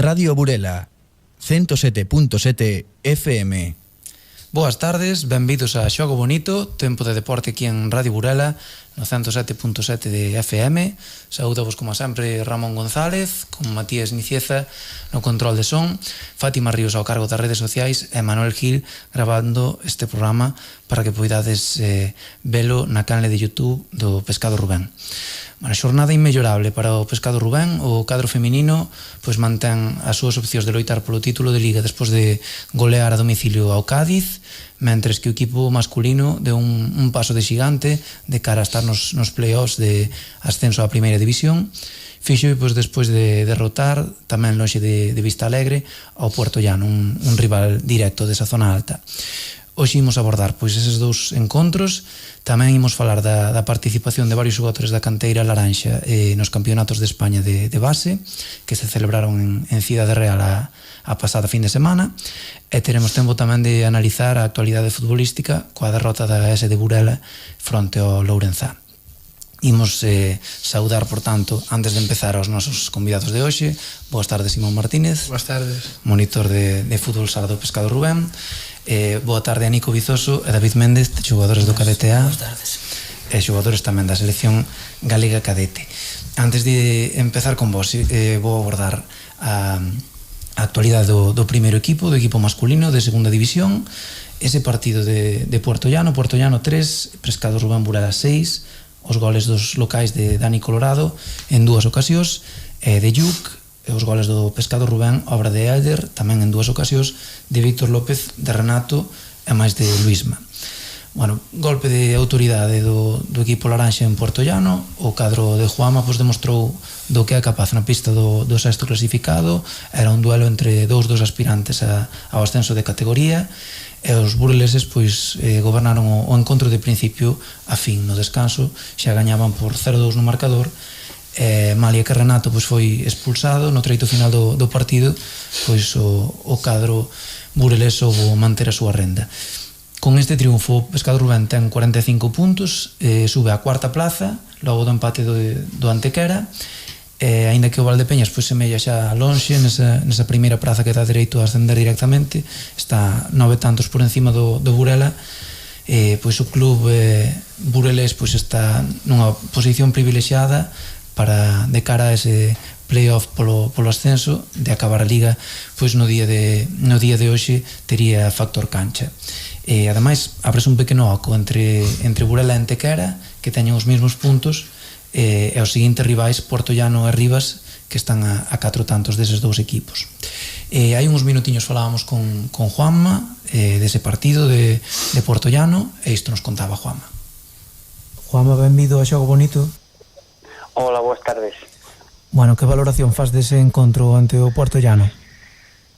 Radio Burela, 107.7 FM. Boas tardes, benvidos a Xogo Bonito, tempo de deporte aquí en Radio Burela, no 107.7 de FM. Saúdavos como sempre Ramón González, con Matías Nicieza no control de son, Fátima Ríos ao cargo das redes sociais e Manuel Gil grabando este programa para que poidades velo na canle de YouTube do Pescado Rubén. Bueno, xornada inmellorable para o Pescado Rubén. O cadro feminino pois mantén as súas opcións de loitar polo título de Liga despois de golear a domicilio ao Cádiz, mentres que o equipo masculino deu un paso de xigante de cara a estar nos play-offs de ascenso á primeira división. Fixo pois despois de derrotar tamén lonxe de Vista Alegre ao Puerto Llano, un rival directo desa zona alta. Hoxe imos abordar pois eses dous encontros. Tamén imos falar da participación de varios xogadores da canteira laranxa nos campeonatos de España de base que se celebraron en Cidade Real a pasada fin de semana, e teremos tempo tamén de analizar a actualidade futbolística coa derrota da AS de Burela fronte ao Lourenzá. Imos saudar, por tanto, antes de empezar aos nosos convidados de hoxe. Boas tardes, Simón Martínez. Boas tardes. Monitor de fútbol sala do Pescado Rubén. Boa tarde a Nico Vizoso e David Méndez, xogadores do KDTA. Boas tardes. E xogadores tamén da selección galega cadete. Antes de empezar con vos, vou abordar a actualidade do primeiro equipo, do equipo masculino de segunda división. Ese partido de Puerto Llano 3, Pescado Rubén Burela 6, os goles dos locais de Dani Colorado en dúas ocasións, de Lluc, e os goles do Pescado Rubén, obra de Elder, tamén en dúas ocasións, de Víctor López, de Renato e máis de Luisma. Bueno, golpe de autoridade do equipo laranxa en Puerto Llano. O cadro de Juanma pois demostrou do que é capaz na pista do sexto clasificado. Era un duelo entre dos aspirantes ao ascenso de categoría, e os burleses pois gobernaron o encontro de principio a fin. No descanso xa gañaban por 0-2 no marcador, malia que Renato pois foi expulsado no treito final do partido, pois o cadro burelés soubo manter a súa renda. Con este triunfo, o Pescado Rubén ten 45 puntos, sube á cuarta plaza logo do empate do Antequera, aínda que o Valdepeñas pois semella xa lonxe nesa primeira praza que dá dereito a ascender directamente. Está 9 tantos por encima do Burela. Pois o club burelés pois está nunha posición privilexiada para de cara a ese playoff polo ascenso, de acabar a Liga pois no día de hoxe tería factor cancha. Ademais, abres un pequeno oco entre Burela e Antequera, que teñen os mesmos puntos, e os seguintes rivais, Puerto Llano e Rivas, que están a 4 tantos deses dous equipos. Hai uns minutiños falábamos con Juanma dese partido de Puerto Llano, e isto nos contaba Juanma. Juanma, benvido a Xogo Bonito. Hola, boas tardes. Bueno, que valoración faz dese encontro ante o Puerto Llano?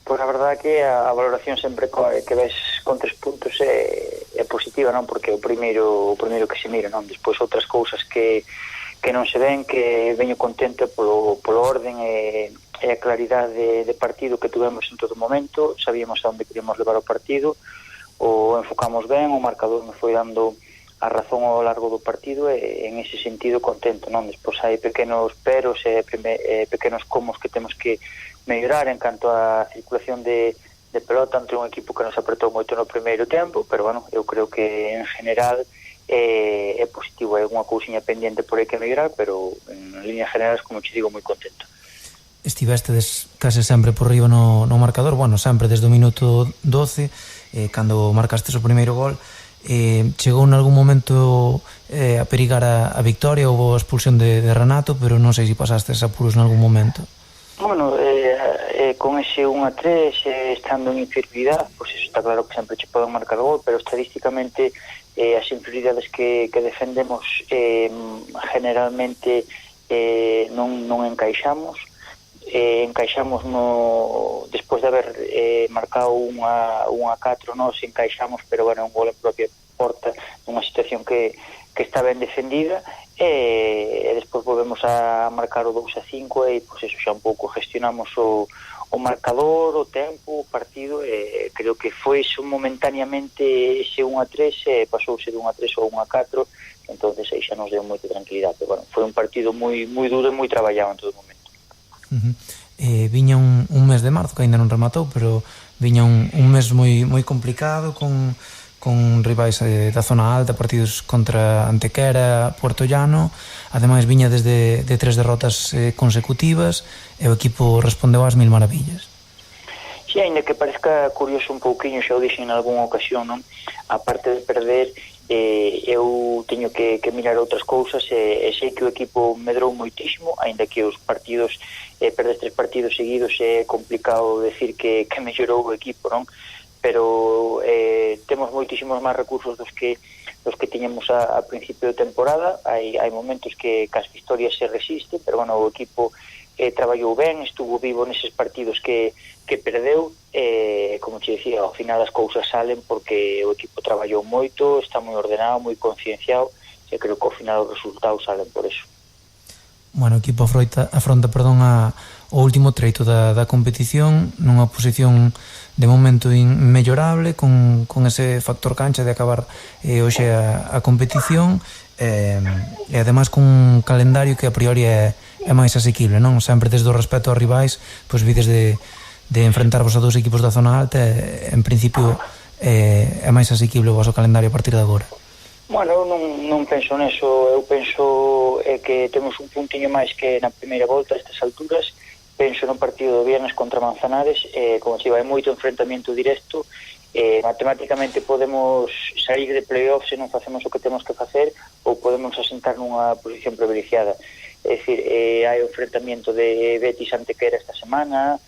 Pois a verdade que a valoración sempre que ves con 3 puntos é positiva, non? Porque o primeiro que se mira, non? Despois outras cousas que non se ven, que veño contento polo orden e a claridade de partido que tuvemos en todo momento. Sabíamos a onde queríamos levar o partido, o enfocamos ben, o marcador me foi dando a razón ao largo do partido, e en ese sentido contento, non? Despois hai pequenos peros e pequenos comos que temos que mellorar en canto á circulación de pelota entre un equipo que nos apretou moito no primeiro tempo, pero bueno, eu creo que en general é positivo. Hai unha cousiña pendiente por aí que mellorar, pero en líneas generales, como te digo, moi contento. Estivestedes case sempre por riba no marcador, bueno, sempre desde o minuto 12, cando marcastes o primeiro gol. Chegou en algún momento a perigar a victoria, houve a expulsión de Renato, pero non sei se pasastes apuros en algún momento. Bueno, con ese 1-3, estando en inferioridade, pois eso está claro que sempre che poden marcar gol, pero estadísticamente as inferioridades que defendemos generalmente non encaixamos. Encaixamos despois de haber marcado 1-4, nós encaixamos, pero bueno, un gol en propia porta, nunha situación que está ben defendida, e despois volvemos a marcar o 2-5, e pois eso xa un pouco gestionamos o marcador, o tempo, o partido, e creo que foi momentáneamente ese 1-3, pasouse de 1-3 ao 1-4, entonces aí xa nos deu moita tranquilidade. Pero bueno, foi un partido moi duro e moi traballado en todo momento. viña un mes de marzo que ainda non rematou, pero viña un mes moi complicado con rivais da zona alta, partidos contra Antequera, Puerto Llano. Ademais viña desde de 3 derrotas consecutivas e o equipo respondeu ás mil maravillas. Si, ainda que parezca curioso un pouquiño, xa o dixen en algunha ocasión, non? A parte de perder, eu teño que mirar outras cousas, e sei que o equipo medrou moitísimo, ainda que os partidos, perder 3 partidos seguidos é complicado decir que mellorou o equipo, non? Pero temos moitísimos máis recursos dos que tiñamos a principio de temporada. Hai momentos que as victorias se resisten, pero bueno, o equipo traballou ben, estuvo vivo neses partidos que perdeu, como te decía, ao final as cousas salen porque o equipo traballou moito, está moi ordenado, moi concienciado, e creo que ao final os resultados salen por eso. Bueno, o equipo afronta o último treito da competición nunha posición de momento inmellorable, con ese factor cancha de acabar hoxe a competición, e ademais con un calendario que a priori é máis asequible, non? Sempre desde o respeto aos rivais, pois vides de enfrentarvos a 2 equipos da zona alta, en principio é máis asequible o vosso calendario a partir de agora. Bueno, non penso neso, eu penso que temos un puntiño máis que na primeira volta a estas alturas. Penso no partido do viernes contra Manzanares, como se vai moito enfrentamento directo, matemáticamente podemos sair de playoffs se non facemos o que temos que facer, ou podemos asentar nunha posición privilegiada. É dicir, hai o enfrentamento de Betis Antequera esta semana,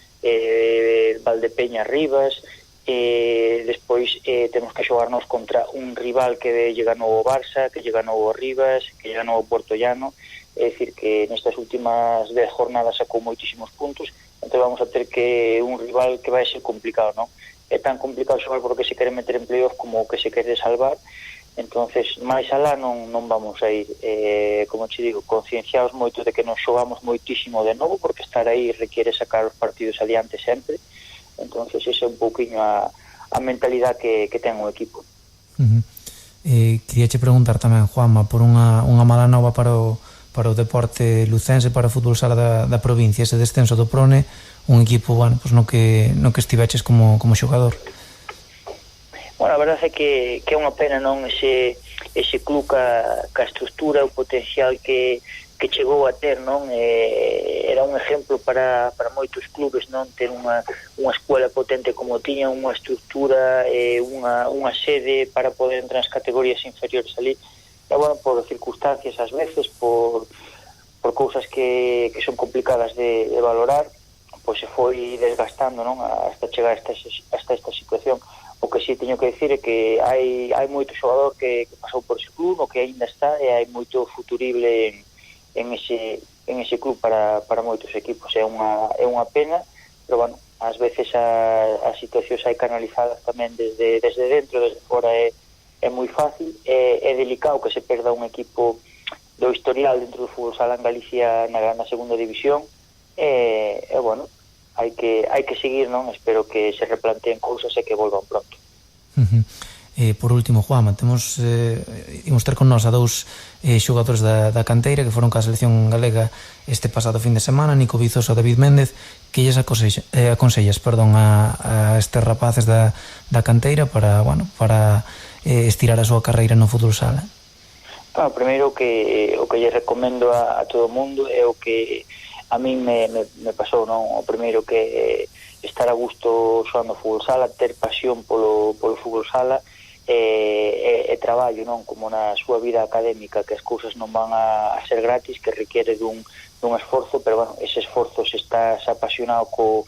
Valdepeña Rivas, despois temos que xogarnos contra un rival que lle ganou o Barça, que lle ganou o Rivas, que lle ganou o Puerto Llano. É dicir que nestas últimas 10 jornadas sacou moitísimos puntos, entón vamos a ter que un rival que vai ser complicado, non? É tan complicado xogar porque se quere meter en playoff como que se quere salvar. Entonces, máis alá non vamos a ir, como te digo, concienciados moito de que nos xogamos moitísimo de novo, porque estar aí requiere sacar os partidos adiante sempre. Entonces, ese é un pouquiño a mentalidade que ten o equipo. Queríache preguntar tamén, Juanma, por unha mala nova para o deporte lucense, para o fútbol sala da provincia, ese descenso do Prone, un equipo, bueno, pues no que estiveches como xogador. Bueno, a verdade é que é unha pena, non, ese club ca estructura, o potencial que chegou a ter, non, era un exemplo para moitos clubes, non, ter unha escuela potente como tiña, unha estructura, unha sede para poder entrar nas categorías inferiores ali. E, bueno, por circunstancias ás veces, por cousas que son complicadas de valorar, pois se foi desgastando, non, hasta chegar hasta esta situación. O que sí teño que decir é que hai moito xogador que pasou por ese club, o que aínda está, e hai moito futurible en ese club para moitos equipos. É unha pena, pero, bueno, ás veces as situacións hai canalizadas tamén desde dentro, desde fora é moi fácil, é delicado que se perda un equipo do historial dentro do fútbol sala en Galicia na segunda división, e bueno, hai que seguir, non? Espero que se replanteen cousas e que volvan pronto. Por último, Juanma, imos ter con nós a 2 xogadores da canteira que foron ca selección galega este pasado fin de semana, Nico Vizoso e David Méndez. Que lles aconsellas a estes rapaces da canteira para estirar a súa carreira no fútbol sala? Bueno, primeiro o que lle recomendo a todo o mundo é o que a min me pasou, non? O primeiro que estar a gusto xogando fútbol sala, ter pasión polo fútbol sala, e traballo, non? Como na súa vida académica, que as cousas non van a ser gratis, que requiere dun esforzo, pero, bueno, ese esforzo, se estás apasionado co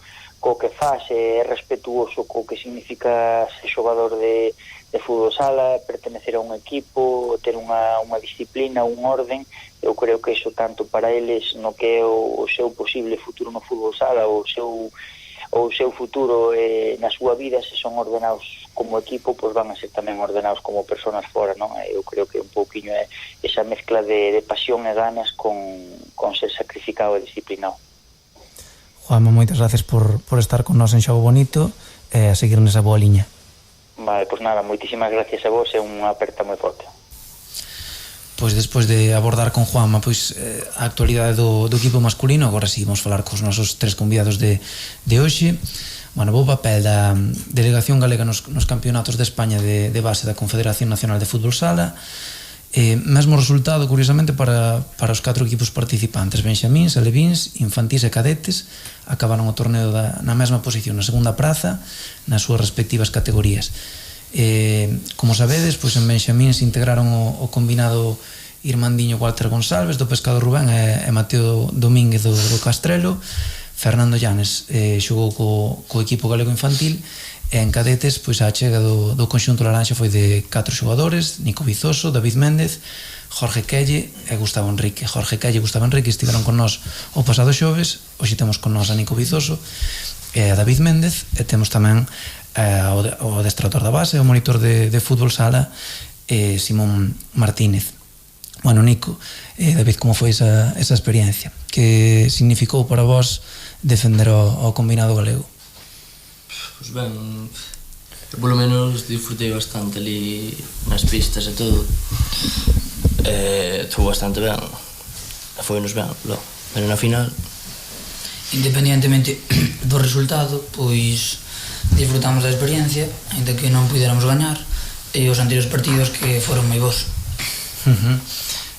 que faz, é respetuoso co que significa ser xogador de fútbol sala, pertenecer a un equipo, ter unha disciplina, un orden. Eu creo que iso tanto para eles no que é o seu posible futuro no fútbol sala, o seu futuro na súa vida, se son ordenados como equipo, pois van a ser tamén ordenados como personas fora, non? Eu creo que un pouquiño é esa mezcla de pasión e ganas con ser sacrificado e disciplinado. Juanma, moitas gracias por estar con nós en Xogo Bonito e a seguir nesa boa liña. Vale, pois nada, moitísimas gracias a vos e unha aperta moi forte. pois despois de abordar con Juanma pois a actualidade do equipo masculino, agora si vamos falar cos nosos tres convidados de hoxe. Bueno, bo papel da delegación galega nos campeonatos de España de base da Confederación Nacional de Fútbol Sala. Mesmo resultado, curiosamente, para os 4 equipos participantes: benxamíns, alevíns, infantís e cadetes. Acabaron o torneo na mesma posición, na segunda praza, nas súas respectivas categorías. Como sabedes, pois en benxamín se integraron o combinado Irmandiño Walter González do Pescado Rubén e Mateo Domínguez do Castrelo. Fernando Llanes xogou co equipo galego infantil, e en cadetes pois a chega do conxunto laranxa foi de 4 xogadores: Nico Vizoso, David Méndez, Jorge Quelle e Gustavo Enrique. Jorge Quelle e Gustavo Enrique estiveron con nós o pasado xoves. Hoxe temos con nós a Nico Vizoso e a David Méndez, e temos tamén o adestrador da base, o monitor de fútbol sala, Simón Martínez. Bueno, Nico, David, como foi esa experiencia? Que significou para vos defender o combinado galego? Pois ben, polo menos disfrutei bastante ali nas pistas e todo. Estou bastante ben, foi-nos ben, pero na final, independientemente do resultado, pois disfrutamos da experiencia, ainda que non puidéramos gañar, e os anteriores partidos que foron moi bons.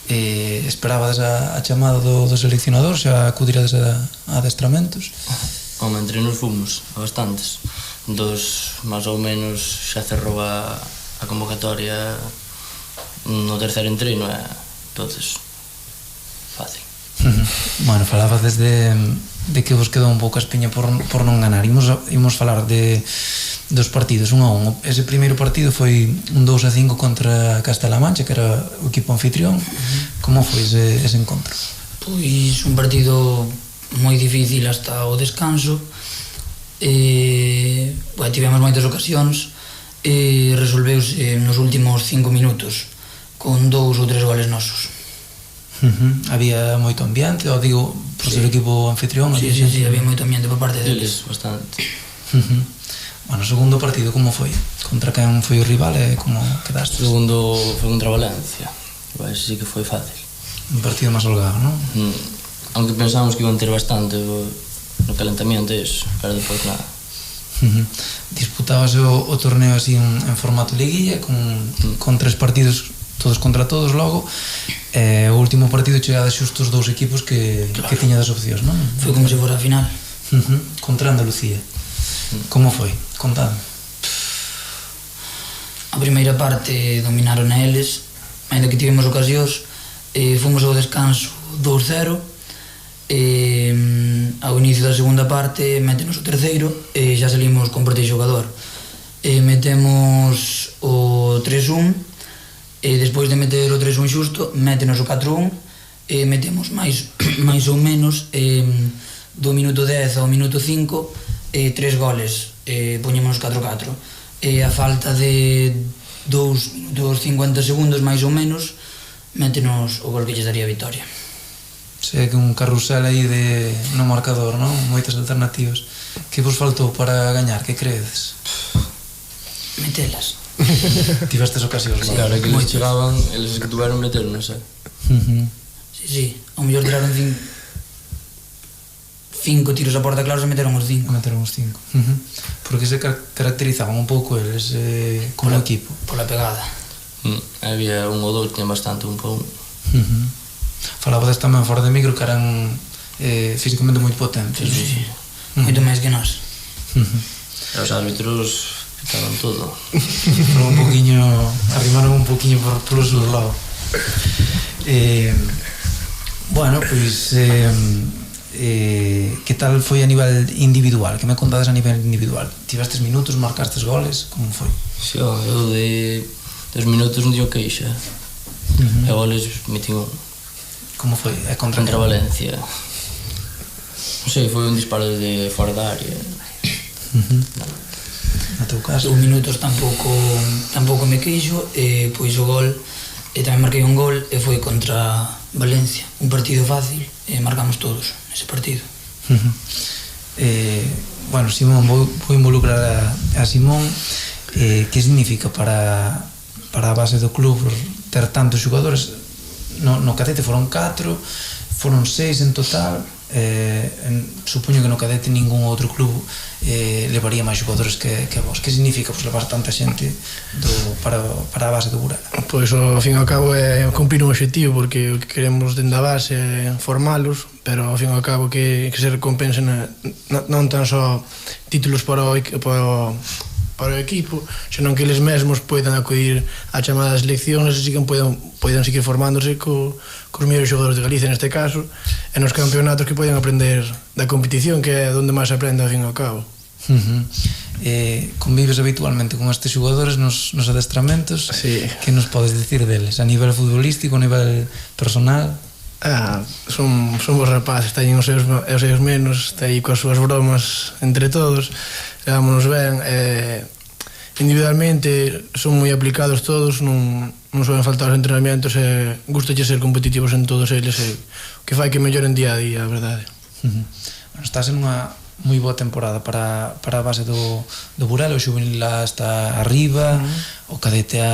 Esperabades a chamada do seleccionador, xa acudirades a adestramentos? Home, entre nos fomos a bastantes. Dos, máis ou menos, xa cerrou a convocatoria no terceiro entreno, entonces fácil. Bueno, falaba desde que vos quedou un pouco a espiña por non ganar. Imos falar dos partidos 1-1. Ese primeiro partido foi un 2-5 contra Castela Mancha, que era o equipo anfitrión. Como foi ese encontro? Pois un partido moi difícil hasta o descanso. Tivemos moitas ocasións e resolveuse nos últimos 5 minutos con 2 ou 3 goles nosos. Había moito ambiente, ou digo, por ser equipo anfitrión? Sí, había moito ambiente por parte deles. Bastante. Bueno, o segundo partido como foi? Contra quen foi o rival e como quedaste? O segundo foi contra Valencia. Ese sí que foi fácil. Un partido máis holgado, non? Aunque pensamos que iban ter bastante no calentamiento, pero depois nada. Disputábase o torneo así en formato liguilla, con 3 partidos todos contra todos logo, e o último partido chegada xusto os 2 equipos que tiña das opcións, non? Foi como se fora a final. Contra Andalucía. Como foi? Contadme. A primeira parte dominaron a eles, ainda que tivemos ocasións. Fomos ao descanso 2-0, ao inicio da segunda parte métenos o terceiro e xa salimos con protege xogador. Metemos o 3-1 e despois de meter o 3-1 xusto métenos o 4-1 e metemos máis ou menos do minuto 10 ao minuto 5 3 goles, poñémonos 4-4 e a falta de 2 minutos 50 segundos máis ou menos métenos o gol que lles daría a vitoria. Sei que un carrusel aí no marcador, non? Moitas alternativas. Que vos faltou para gañar? Que credes? Metelas. Tivestes ocasións, sí, claro, que eles chegaban, eles que tuveron meternos, Sí, ao mellor tiraron 5 tiros a porta claros e meteron os 5. Porque se caracterizaban un pouco eles como equipo? Pola pegada. Había un ou dous que tiñan bastante, un por un. Falabades tamén fora de micro que eran físicamente moi potentes. Sí. Moito máis que nós. E os árbitros estaban todo. Fueron un poquinho, arrimaron un poquinho por os lados. Bueno, pois que tal foi a nivel individual? Que me contades a nivel individual? Tivestes minutos, marcastes goles? Como foi? Sí, eu de 2 minutos non dio queixa. E goles metín un. Como foi? Contra Valencia. Non sei, foi un disparo de fora da área. No teu caso? 2 minutos tampouco me queixo, pois o gol, tamén marquei un gol e foi contra Valencia, un partido fácil, e marcamos todos ese partido. Bueno, Simón, vou involucrar a Simón. Que significa para a base do club ter tantos xogadores? no cadete foron 4, foron 6 en total. Supoño que no cadete ningún outro club levaría máis xogadores que vos. Que significa levar tanta xente para a base do Burela? Pois ao fin e ao cabo é cumprir un objetivo, porque o que queremos dentro da base é formalos, pero ao fin e ao cabo que se recompensen non tan só títulos para o equipo, senón que eles mesmos poidan acudir á chamada das seleccións e poidan seguir formándose cos mellores xogadores de Galicia neste caso, e nos campeonatos que poidan aprender da competición, que é onde máis se aprende ao fin e ao cabo. Convives habitualmente con estes xogadores nos adestramentos. Sí. Que nos podes dicir deles? A nivel futbolístico, a nivel personal? Son bons rapaces, teñen os seus menos, teñen coas súas bromas entre todos, levámonos ben, individualmente son moi aplicados todos, non soben faltar os entrenamientos, e gustalle ser competitivos en todos eles, o que fai que melloren día a día, a verdade. Estás en unha moi boa temporada para a base do Burela, o xuvenil está arriba, o cadete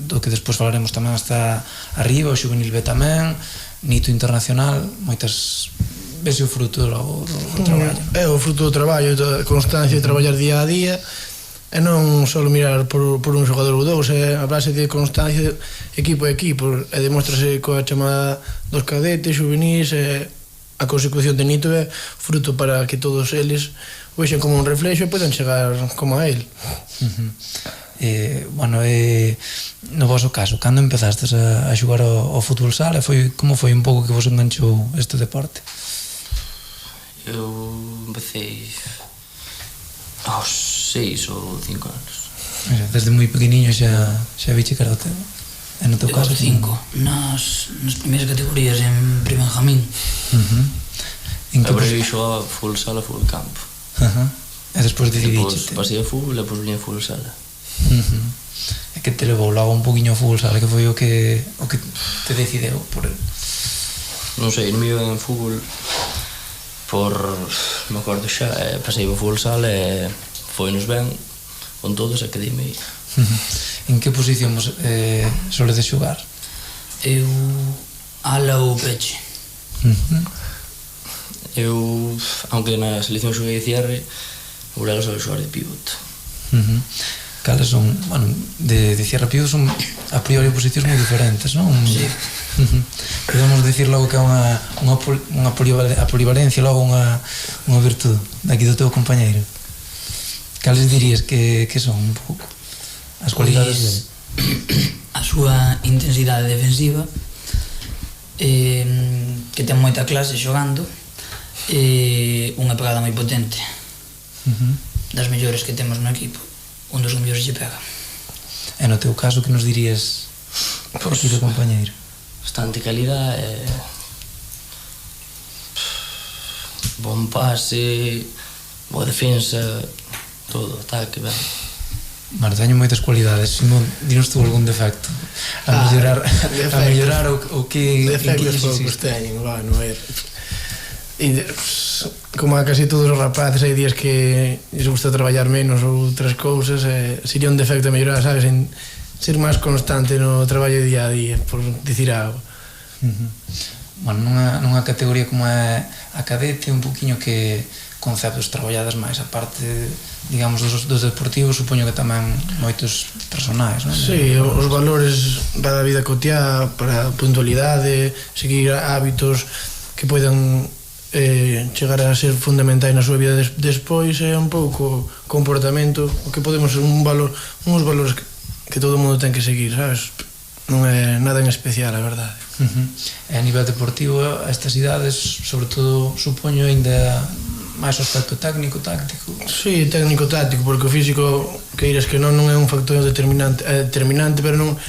do que despois falaremos tamén está arriba, o xuvenil B tamén, Nito Internacional, moitas vese o fruto do traballo. É o fruto do traballo, da constancia de traballar día a día, e non só mirar por un xogador ou dous, é a base de constancia equipo a equipo, e demostrase coa chamada dos cadetes, xuvenis, e a consecución de Nito é fruto para que todos eles vexen como un reflexo e poden chegar como a él. No vosso caso, cando empezastes a xogar ao fútbol sala, como foi un pouco que vos enganchou este deporte? Eu empecé aos 6 ou 5 anos. Desde moi pequeniño xa viche que era o teu? E no teu caso? 5, nas primeiras categorías en Benjamín. Eu primeiro xogaba fútbol sala, fútbol campo. E despois decidiche? Depois pasei a fútbol e depois viña a fútbol sala. É que te levou logo un poquinho a fútbol sala, que foi o que te decideu por el? Non sei, non me iba en fútbol me acordo xa, pasei o fútbol sala e foi-nos ben con todos e quedei-me aí. En que posición soledes xogar? Eu ala ou peche. Eu, aunque na selección xoguei de cierre, o Burela só xogar de pivot. Cales son, bueno, de cierre a pivot son a priori posicións moi diferentes, non? Sí. Podemos dicir logo que é unha polivalencia, logo unha virtude daqui do teu compañeiro. Cales dirías que son un pouco as cualidades dele? A súa intensidade defensiva, que ten moita clase xogando, e unha pegada moi potente, das mellores que temos no equipo, un dos que mellores lle pega. E no teu caso, que nos dirías por aquí do compañeiro? Bastante calidade, bon pase, boa defensa, todo, ataque, ben. Bueno, teño moitas cualidades, dinos tú algún defecto a mellorar o que defectos poucos teñen, bueno, como a casi todos os rapaces hai días que lles gusta traballar menos ou outras cousas, sería un defecto a mellorar, sabes, en ser máis constante no traballo día a día, por dicir algo. Bueno, nunha categoría como é a cadete, un poquinho que conceptos traballadas máis, a parte, digamos, dos deportivos, supoño que tamén moitos personais, non? Sí, os valores para a vida cotiá, para a puntualidade, seguir hábitos que poidan chegar a ser fundamentais na súa vida despois, é un pouco comportamento, o que podemos ser uns valores que todo o mundo ten que seguir, sabes? Non é nada en especial, a verdade. E a nivel deportivo, a estas idades, sobre todo, supoño, ainda máis o aspecto técnico, táctico. Sí, técnico-táctico, porque o físico, queiras que non é un factor determinante, pero non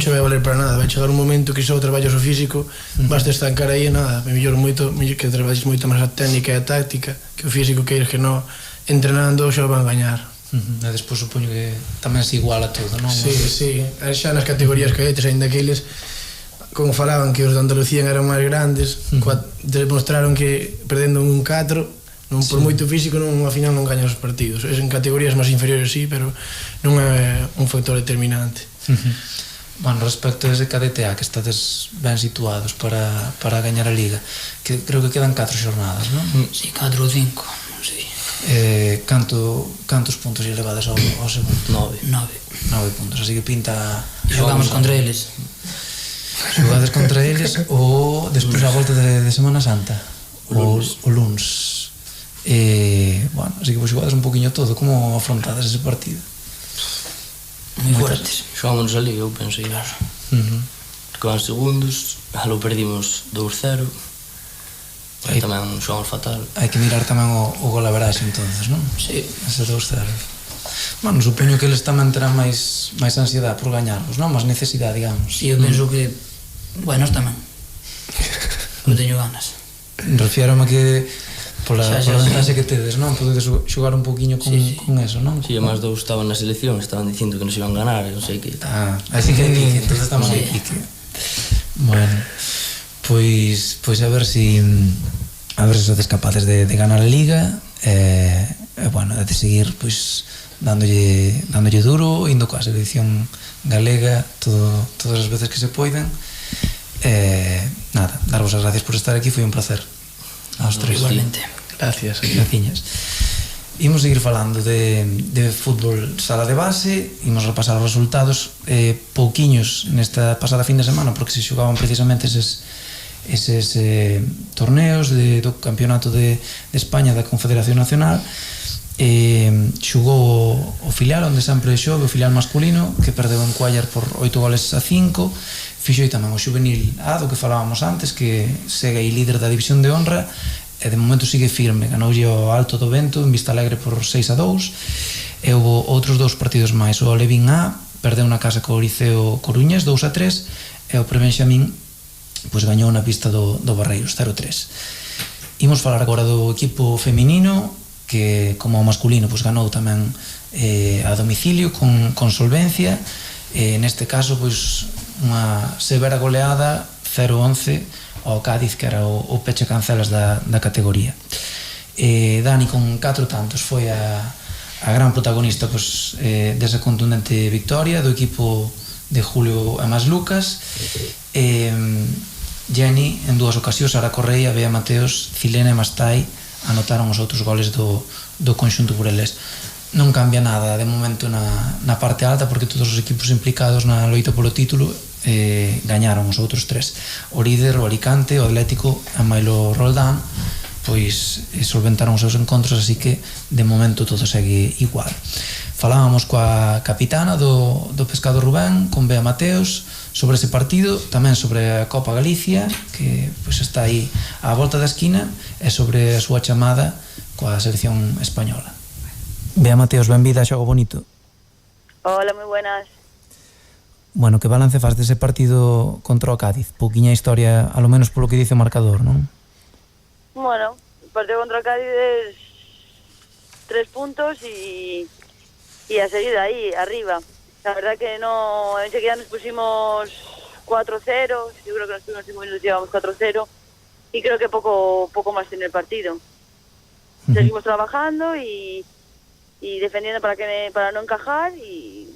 che vai a valer para nada. Vai chegar un momento que só traballas o físico, basta estancar aí e nada. Mellor que traballes moito máis a técnica e a táctica, que o físico, queiras que non, entrenando xa van gañar. E despois supoño que tamén se iguala todo, non? Sí, xa nas categorías cadetes, ainda que eles, como falaban que os de Andalucía eran máis grandes, demostraron que perdendo un 4, non por moito físico, ao final non gañan os partidos. En categorías máis inferiores sí, pero non é un factor determinante. Bueno, respecto a ese KDTA, que estades ben situados para gañar a Liga, que creo que quedan 4 xornadas, non? Sí, 4 ou 5, non sei. Cantos puntos lle levades ao segundo? 9 puntos, así que pinta... Xogamos contra eles. Xogades contra eles ou despois a volta de Semana Santa? O luns. Bueno, así que vos xogades un poquinho todo. Como afrontades ese partido? Moi fuertes. Xogámonos a Liga, eu penso. Claro. Porque van segundos, lo perdimos 2-0. Aí tamén xogamos fatal. Hai que mirar tamén o golaveraxe entonces, non? Sí. Ese 2-0. Bueno, supoño que eles tamén terán máis ansiedade por gañarvos, non? Máis necesidade, digamos. Sí, eu penso que... Bueno, tamén. Non teño ganas. Refiérome que pola ventaxe que tedes, non? Podedes xogar un poquinho con eso, non? Si, máis dous estaban na selección, estaban dicindo que nos iban ganar, non sei que... Así que hai pique, entonces estamos aí pique. Bueno, pois a ver se sodes capaces de ganar a Liga, bueno, de seguir pois dándolle duro, indo coa selección galega todas as veces que se poidan. Nada, darvos as gracias por estar aquí, foi un placer aos tres. Igualmente. Gracias. Imos seguir falando de fútbol sala de base, imos repasar os resultados pouquiños nesta pasada fin de semana, porque se xogaban precisamente eses torneos do Campeonato de España da Confederación Nacional. Xugou o filial onde sempre xove, o filial masculino, que perdeu en Cuéllar por 8-5. Fixo aí tamén o xuvenil A, do que falábamos antes, que segue aí líder da división de honra, e de momento sigue firme, ganoulle o Alto do Vento en Vista Alegre por 6-2. E houve outros 2 partidos máis. O Alevín A perdeu na casa co Liceo Coruñas 2-3, e o Prebenxamín pois gañou na pista do Barreiros 0-3. Imos falar agora do equipo feminino, que como o masculino pois ganou tamén a domicilio con solvencia. Neste caso pois unha severa goleada 0-11 ao Cádiz, que era o peche cancelas da categoría. Dani con 4 tantos foi a gran protagonista pois, desa contundente victoria do equipo de Julio Amas Lucas. Jenny en 2 ocasións, Sara Correia, Bea Mateos, Cilena e Mastai anotaron os outros goles do conxunto burelés. Non cambia nada de momento na parte alta, porque todos os equipos implicados na loita polo título gañaron os outros 3. O líder, o Alicante, o Atlético e Mailo Roldán pois solventaron os seus encontros, así que de momento todo segue igual. Falábamos coa capitana do Pescado Rubén, con Bea Mateos, sobre ese partido, tamén sobre a Copa Galicia, que pois está aí á volta da esquina, e sobre a súa chamada coa selección española. Bea Mateos, benvida a Xogo Bonito. Hola, moi buenas. Bueno, que balance faz dese partido contra o Cádiz? Pouquiña historia, alo menos polo que dice o marcador, non? Bueno, o partido contra o Cádiz es 3 puntos y a seguir aí, arriba. La verdad que no, enseguida nos pusimos 4-0, yo creo que nos primeros 5 minutos llevamos 4-0 y creo que poco más tiene el partido. Seguimos trabajando y defendiendo para no encajar, y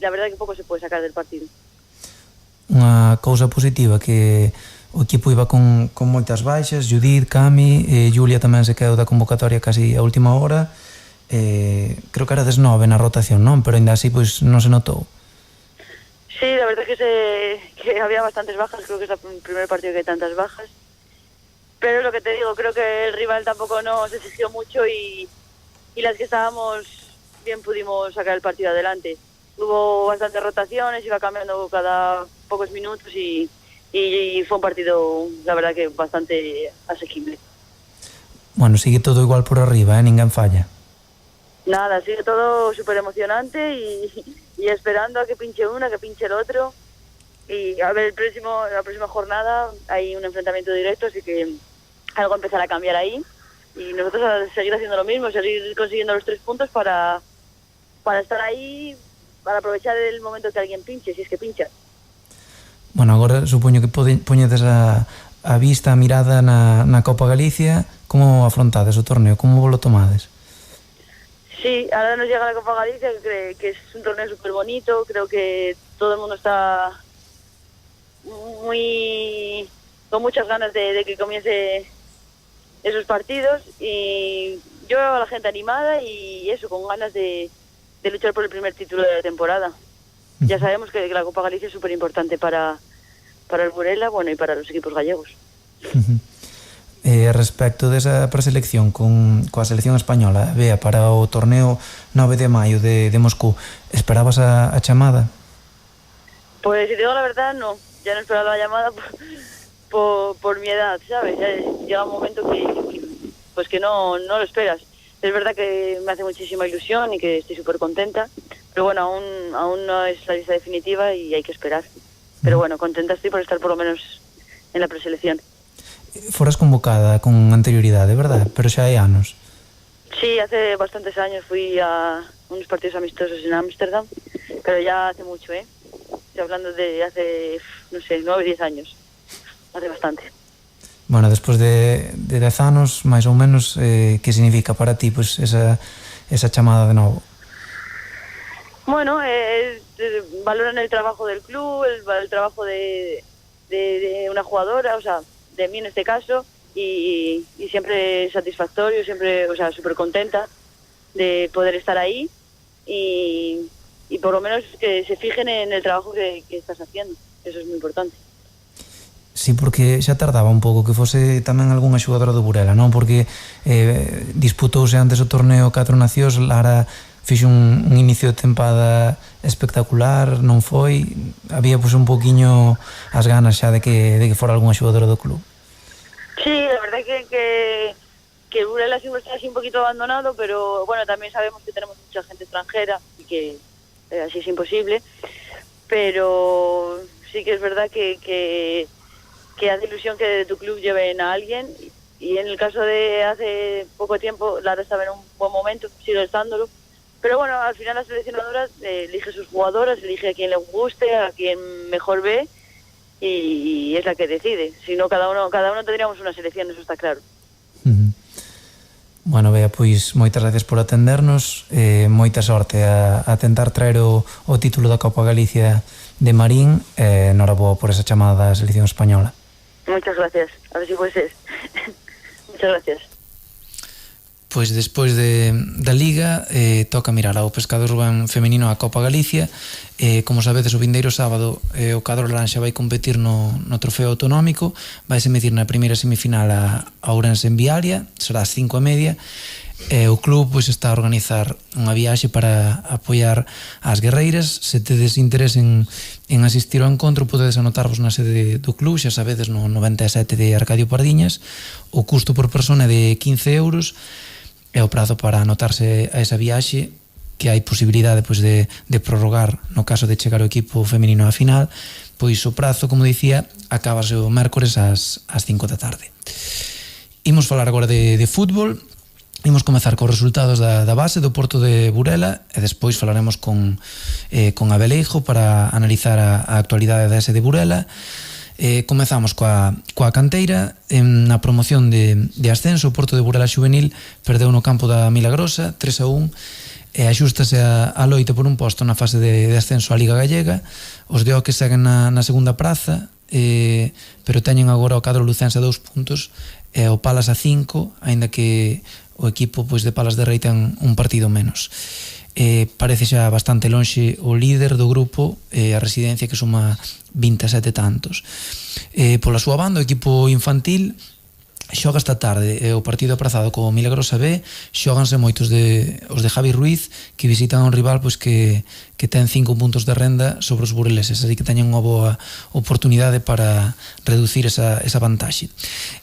la verdad que poco se puede sacar del partido. Unha cousa positiva, que o equipo iba con moitas baixas, Judith, Cami, Julia tamén se quedou da convocatoria casi a última hora. Creo que era 9 na rotación, non? Pero ainda así pois non se notou. Sí, la verdad es que había bastantes bajas, creo que es el primer partido que hay tantas bajas. Pero lo que te digo, creo que el rival tampoco nos exigió mucho y las que estábamos bien pudimos sacar el partido adelante. Hubo bastantes rotaciones, iba cambiando cada pocos minutos y fue un partido, la verdad, que bastante asequible. Bueno, sigue todo igual por arriba, ninguén falla. Nada, sigue todo súper emocionante y esperando a que pinche uno, a que pinche el otro. Y a ver, la próxima jornada hay un enfrentamiento directo, así que algo empezará a cambiar ahí. Y nosotros a seguir haciendo lo mismo, seguir consiguiendo los 3 puntos para estar ahí, para aprovechar el momento que alguien pinche, si es que pincha. Bueno, agora supoño que poñedes a vista, a mirada na Copa Galicia. Como afrontades o torneo? Como vos lo tomades? Sí, ahora nos llega la Copa Galicia, que es un torneo súper bonito. Creo que todo el mundo está con muchas ganas de que comience esos partidos, y yo veo a la gente animada y eso, con ganas de luchar por el primer título de la temporada. Ya sabemos que la Copa Galicia es súper importante para el Burela, bueno, y para los equipos gallegos. Respecto desa preselección coa selección española, vea, para o torneo 9 de maio de Moscú, esperabas a chamada? Pues si te digo la verdad, no. Ya no esperaba la llamada por mi edad, ¿sabes? Ya llega un momento que no lo esperas. Es verdad que me hace muchísima ilusión y que estoy súper contenta, pero bueno, aún no es la lista definitiva y hay que esperar. Pero bueno, contenta estoy por estar por lo menos en la preselección. Foras convocada con anterioridade, verdad? Pero xa hai anos. Sí, hace bastantes años fui a unos partidos amistosos en Ámsterdam, pero ya hace mucho, ¿eh? Estoy hablando de hace, no sé, 9 o 10 años. Hace bastante. Bueno, despois de 10 anos, máis ou menos, que significa para ti pues, esa chamada de novo? Bueno, valoran el trabajo del club, el trabajo de una jugadora, o sea, de mí en este caso, y siempre satisfactorio, siempre, o sea, súper contenta de poder estar ahí y por lo menos que se fijen en el trabajo que estás haciendo. Eso es muy importante. Sí, porque xa tardaba un pouco que fose tamén algunha xogadora do Burela, non? Porque disputouse antes o torneo 4 Nacións, Lara fixe un inicio de tempada espectacular, non foi? Había pues un poquinho as ganas xa de que fora algunha xogadora do club. Sí, la verdad que el Burela siempre está así un poquito abandonado, pero bueno, también sabemos que tenemos mucha gente extranjera y que así es imposible, pero sí que es verdad que hace ilusión que de tu club lleven a alguien, y en el caso de hace poco tiempo Lara estaba en un buen momento, sigue estándolo, pero bueno, al final la seleccionadora elige sus jugadoras, elige a quien le guste, a quien mejor ve, y es la que decide. Si no, cada uno tendríamos una selección, eso está claro. Bueno, Bea, pois moitas gracias por atendernos, moita sorte a tentar traer o título da Copa Galicia de Marín, noraboa por esa chamada da selección española. Muchas gracias, a ver si puede ser. Muchas gracias. Pois despois da Liga toca mirar ao Pescador Rubén femenino a Copa Galicia. Como sabedes, o vindeiro sábado o cadro laranxa vai competir no trofeo autonómico, vai se medir na primeira semifinal a Ourense en Vialia, será ás 5:30. O club pois está a organizar unha viaxe para apoiar as guerreiras. Se tedes interés en asistir ao encontro, podedes anotarvos na sede do club, xa sabedes, no 97 de Arcadio Pardiñas. O custo por persona é de 15 euros. É o prazo para anotarse a esa viaxe, que hai posibilidade pois, de prorrogar no caso de chegar o equipo femenino á final. Pois o prazo, como dicía, acabase o mércores ás 5 da tarde. Imos falar agora de fútbol. Imos comezar cos resultados da base do Porto de Burela e despois falaremos con Abeleijo para analizar a actualidade da ese de Burela. Comezamos coa canteira. Na promoción de ascenso, o Porto de Burela Xuvenil perdeu no campo da Milagrosa 3-1 e axústase a loita por un posto na fase de ascenso á Liga Gallega. Os de Oque seguen na segunda praza, pero teñen agora o cadro lucense a 2 puntos e o Palas a 5, aínda que o equipo pois, de Palas de Rei ten un partido menos. Parece xa bastante lonxe o líder do grupo, a Residencia, que suma 27 tantos. Pola súa banda, o equipo infantil xoga esta tarde o partido aprazado co Milagrosa B. Xóganse moitos os de Javi Ruiz, que visitan un rival pois, que ten 5 puntos de renda sobre os bureleses, así que teñen unha boa oportunidade para reducir esa vantaxe.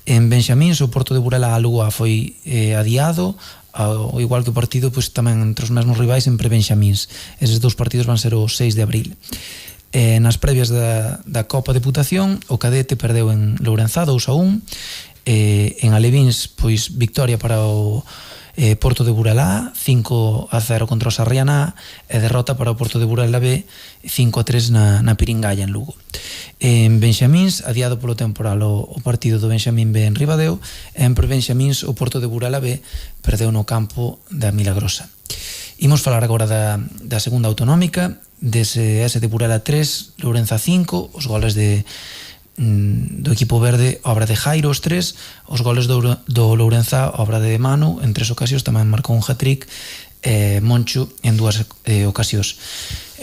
En Benxamíns, o Porto de Burela a Lúa foi adiado, ao igual que o partido pois, tamén entre os mesmos rivais en Prebenxamíns. Eses dous partidos van ser o 6 de abril. Nas previas da Copa Deputación, o Cadete perdeu en Lourenzá 2-1. En Alevíns, pois victoria para o Porto de Burela 5-0 contra o Sarrianá e derrota para o Porto de Burela B 5-3 na Piringalla, en Lugo. En Benxamíns, adiado polo temporal o partido do Benxamín B en Ribadeo, e en Prebenxamíns o Porto de Burela B perdeu no campo da Milagrosa. Imos falar agora da segunda autonómica, dese S de Burela 3, Lourenza 5, os goles do equipo verde, obra de Jairo os 3, os goles do Lourenza, obra de Manu, en 3 ocasións, tamén marcou un hat-trick, Moncho en 2 ocasións.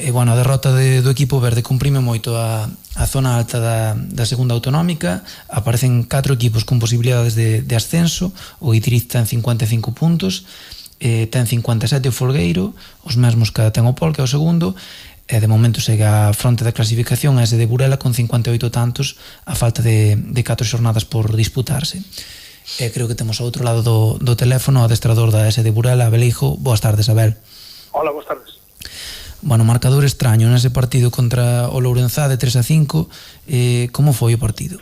A derrota do equipo verde comprime moito a zona alta da segunda autonómica. Aparecen 4 equipos con posibilidades de ascenso. O Guitiriz ten 55 puntos, ten 57 o Folgueiro, os mesmos que ten o Pol, que é o segundo, e de momento segue a fronte da clasificación a ese de Burela con 58 tantos, a falta de 4 xornadas por disputarse. Creo que temos ao outro lado do teléfono o adestrador da S de Burela, Abel Hijo. Boas tardes, Abel. Hola, boas tardes. Marcador extraño nese partido contra o Lourenza de 3-5. Como foi o partido?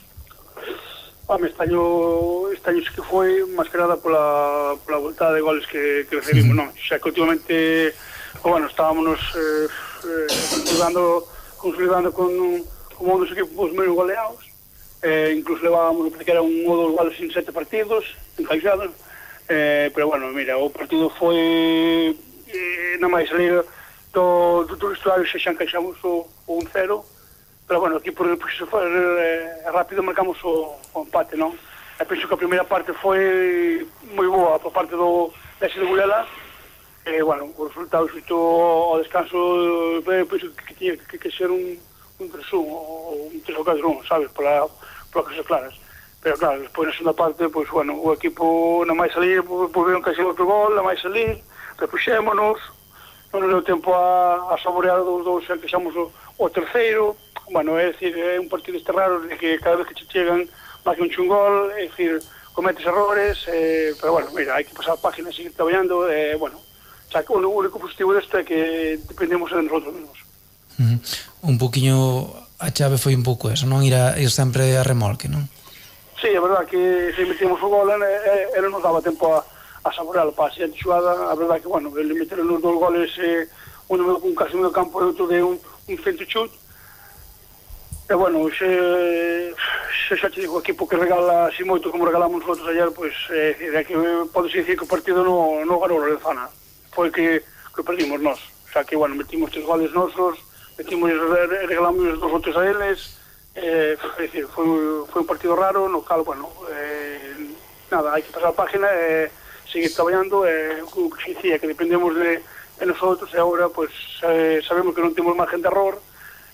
Extraño que foi máis que nada pola voltada de goles que recibimos, non? Xa que últimamente, estábamos consolidando con un dos equipos menos goleados. Incluso levábamos que era un ou dos goles en 7 partidos encaixados, pero mira, o partido foi na máis salir do vestuario xa encaixamos o 1-0, pero aquí por rápido marcamos o empate, non? Penso que a primeira parte foi moi boa por parte do S de Burela. O resultado xusto ao descanso penso que tiña que ser un 3-1 ou un 3-4-1, sabes, polas cosas claras. Pero claro, despois na segunda parte, o equipo na máis salir, volveron que ser outro gol, na máis salir, repuxémonos, non nos deu tempo a saborear os dous, que xamos o terceiro. É dicir, é un partido este raro, de que cada vez que che chegan máis que un chungol, é dicir, cometes errores, pero mira, hai que pasar a página e seguir traballando, xa que o único positivo deste é que dependemos de nosotros mesmos. Un poquinho a chave foi un pouco eso, non? Ir sempre a remolque, non? Sí, é verdad que se metimos o gol, non nos daba tempo a saborear para a siguiente xugada. A verdad que, ele meteron os 2 goles, un casi medio campo e outro de un centro chut. E xa te digo, o equipo que regala así moito como regalamos nosotros ayer, que pode dicir que o partido non ganou o Lorenzana, foi que perdimos nós. Xa que, metimos 3 goles nosos, regalamos os 2 outros a eles. É dicir, foi un partido raro, no cal, nada, hai que pasar a página e seguir traballando. O que se dicía que dependemos de nosotros, e agora sabemos que non temos margen de error,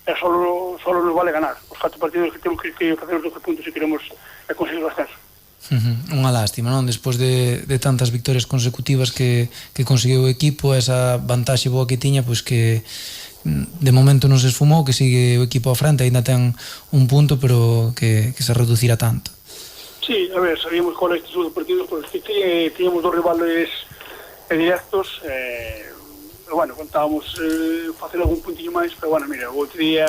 e solo nos vale ganar os 4 partidos que temos que facer os 12 puntos se queremos conseguir o ascenso. Unha lástima, non? Despois de tantas victorias consecutivas que conseguiu o equipo, esa vantaxe boa que tiña, que de momento non se esfumou, que sigue o equipo á frente, ainda ten un punto, pero que se reducirá tanto. Sí, a ver, sabíamos con estes dos partidos, porque tiñamos 2 rivales directos, contábamos facer algún puntillo máis, pero mira, o outro día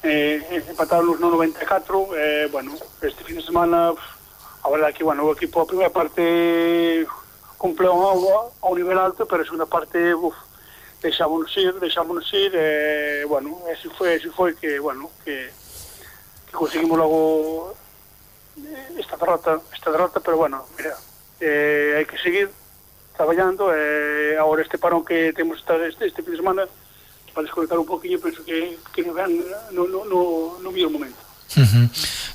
empataron no 94, este fin de semana, a verdade que, o equipo a primeira parte cumpleu a un nivel alto, pero a segunda parte, deixámonos ir, así foi que conseguimos logo esta derrota, pero mira, hai que seguir traballando. Agora este parón que temos este fin de semana para desconectar un poquinho, penso que no mellor momento.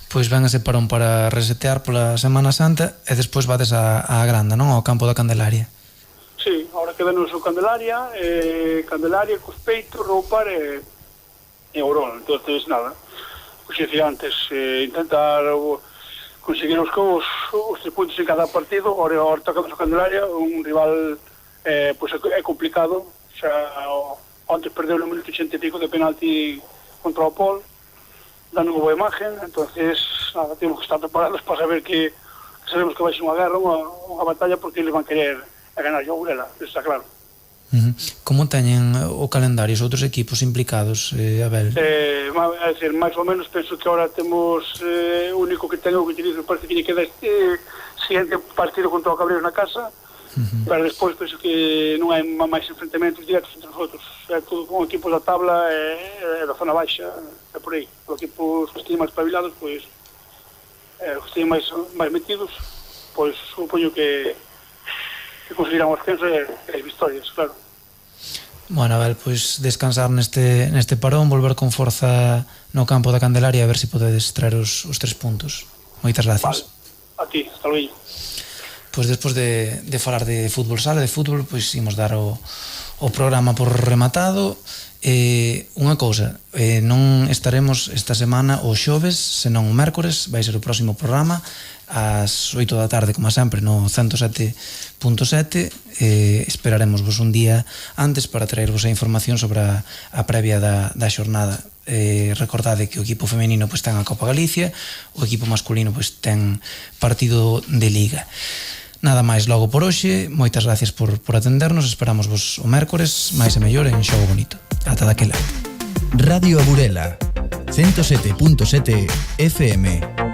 Pois ven ese parón para resetear pola Semana Santa e despois vades a Granda, non? Ao campo da Candelaria. Sí, ahora quedanos o Candelaria, Cospeito, Roupar e Ourol. Entonces, nada, pues decía antes, intentar conseguir os 3 puntos en cada partido. Ahora tocamos o Candelaria, un rival é complicado. Xa antes perdeu no minuto 80 e pico de penalti contra o Pol, dando unha boa imagen. Entonces, nada, temos que estar preparados para saber que sabemos que vai ser unha guerra, unha batalla, porque eles van querer a ganar o Burela, está claro. Como teñen o calendario os outros equipos implicados, Abel? É dicir, máis ou menos penso que agora temos o único que ten o que utilizo, parece que lle queda este siguiente partido contra o Cabreiro na casa, pero despois penso que non hai máis enfrentamentos directos entre nosotros, é todo con equipos da tabla e da zona baixa, é por aí. Os equipos que estén máis espabilados, os que estén máis metidos, supoño que conseguirán o ascenso e as victorias, claro. Bueno, Abel, pois descansar neste parón, volver con forza no campo da Candelaria a ver se podedes traer os 3 puntos. Moitas gracias. Vale, a ti, hasta luego. Pois despois de falar de fútbol sala, de fútbol, pois imos dar o programa por rematado. Unha cousa, non estaremos esta semana o xoves, senón o mércores, vai ser o próximo programa ás 8 da tarde, como sempre, no 107.7. Esperaremos vos un día antes para traervos a información sobre a previa da xornada. Recordade que o equipo femenino pois ten a Copa Galicia, o equipo masculino pois ten partido de Liga. Nada máis logo por hoxe, moitas gracias por atendernos, esperamos vos o mércores, máis e mellor en Xogo Bonito. Ata daquela. Radio A Burela, 107.7 FM.